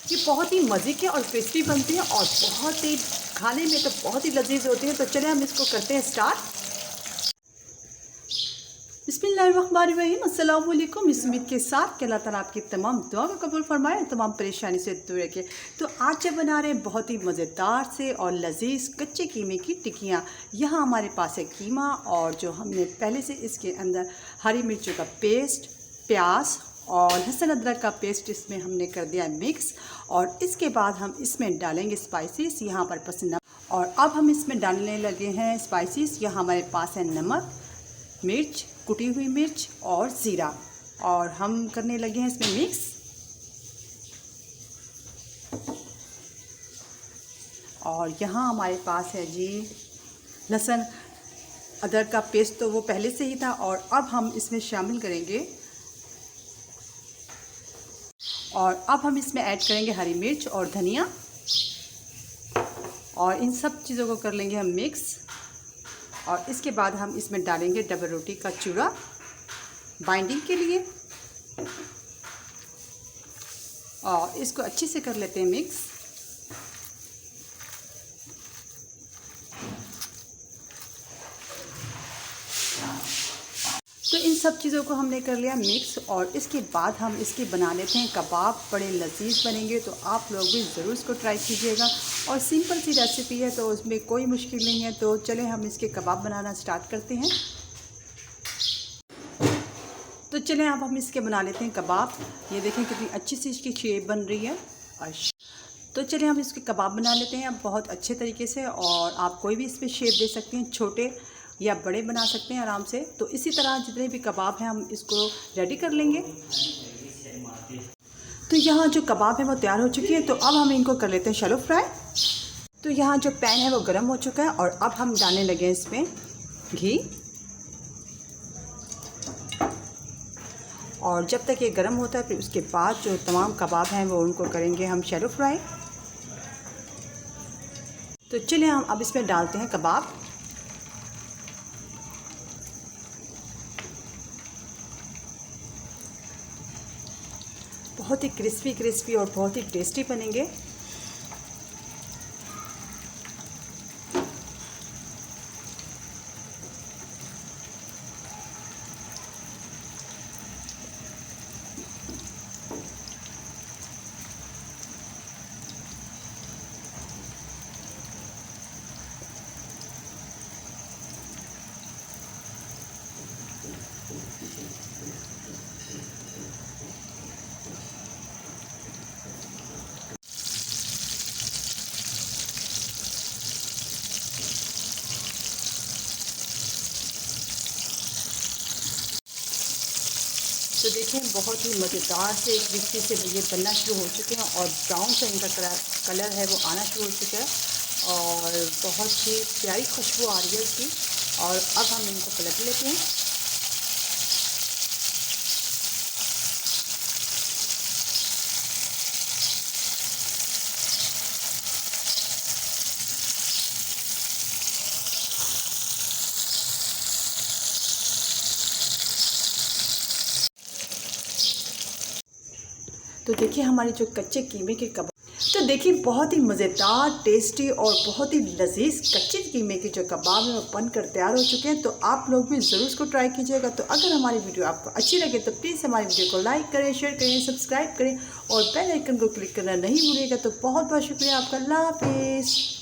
ये बहुत ही मज़े के और टेस्टी बनते हैं और बहुत ही खाने में तो बहुत ही लजीज होते हैं। तो चलिए हम इसको करते हैं स्टार्ट। बिस्मिल्लाहिर्रहमानिर्रहीम, अस्सलाम वालेकुम। इस उम्मीद के साथ कि अल्लाह ताला आपकी तमाम दुआ को कबूल फरमाए, तमाम परेशानी से दूर रखे। तो आज जब बना रहे हैं बहुत ही मज़ेदार से और लजीज कच्चे कीमे की टिक्कियाँ। यहाँ हमारे पास है कीमा और जो हमने पहले से इसके अंदर हरी मिर्चों का पेस्ट, प्याज और लहसुन अदरक का पेस्ट इसमें हमने कर दिया मिक्स। और इसके बाद हम इसमें डालेंगे स्पाइसेस, यहाँ पर पसंद। और अब हम इसमें डालने लगे हैं स्पाइसेस। यहाँ हमारे पास है नमक, मिर्च, कुटी हुई मिर्च और ज़ीरा, और हम करने लगे हैं इसमें मिक्स। और यहाँ हमारे पास है जी लहसुन अदरक का पेस्ट, तो वो पहले से ही था और अब हम इसमें शामिल करेंगे। और अब हम इसमें ऐड करेंगे हरी मिर्च और धनिया, और इन सब चीज़ों को कर लेंगे हम मिक्स। और इसके बाद हम इसमें डालेंगे डबल रोटी का चूरा बाइंडिंग के लिए, और इसको अच्छे से कर लेते हैं मिक्स। तो इन सब चीज़ों को हमने कर लिया मिक्स, और इसके बाद हम इसके बना लेते हैं कबाब। बड़े लजीज बनेंगे, तो आप लोग भी ज़रूर इसको ट्राई कीजिएगा। और सिंपल सी रेसिपी है, तो उसमें कोई मुश्किल नहीं है। तो चलें हम इसके कबाब बनाना स्टार्ट करते हैं। तो चलें अब हम इसके बना लेते हैं कबाब। ये देखें कितनी अच्छी सी इसकी शेप बन रही है। तो चलिए हम इसके कबाब बना लेते हैं अब बहुत अच्छे तरीके से। और आप कोई भी इसमें शेप दे सकते हैं, छोटे या बड़े बना सकते हैं आराम से। तो इसी तरह जितने भी कबाब हैं हम इसको रेडी कर लेंगे। तो यहाँ जो कबाब है वो तैयार हो चुकी है। तो अब हम इनको कर लेते हैं शैलो फ्राई। तो यहाँ जो पैन है वो गर्म हो चुका है, और अब हम डालने लगे इसमें घी। और जब तक ये गर्म होता है, फिर उसके बाद जो तमाम कबाब हैं वो उनको करेंगे हम शैलो फ्राई। तो चलिए हम अब इसमें डालते हैं कबाब। बहुत ही क्रिस्पी और बहुत ही टेस्टी बनेंगे। तो देखें बहुत ही मज़ेदार से क्रिस्पी से ये बनना शुरू हो चुके हैं, और ब्राउन सा इनका कलर है वो आना शुरू हो चुका है, और बहुत ही प्यारी खुशबू आ रही है इसकी। और अब हम इनको पलट लेते हैं। तो देखिए हमारे जो कच्चे कीमे के कबाब, तो देखिए बहुत ही मज़ेदार, टेस्टी और बहुत ही लजीज कच्चे कीमे के जो कबाब हैं वो बनकर तैयार हो चुके हैं। तो आप लोग भी ज़रूर इसको ट्राई कीजिएगा। तो अगर हमारी वीडियो आपको अच्छी लगे तो प्लीज़ हमारी वीडियो को लाइक करें, शेयर करें, सब्सक्राइब करें और बेल आइकन को क्लिक करना नहीं भूलिएगा। तो बहुत बहुत शुक्रिया आपका। अल्लाह हाफिज़।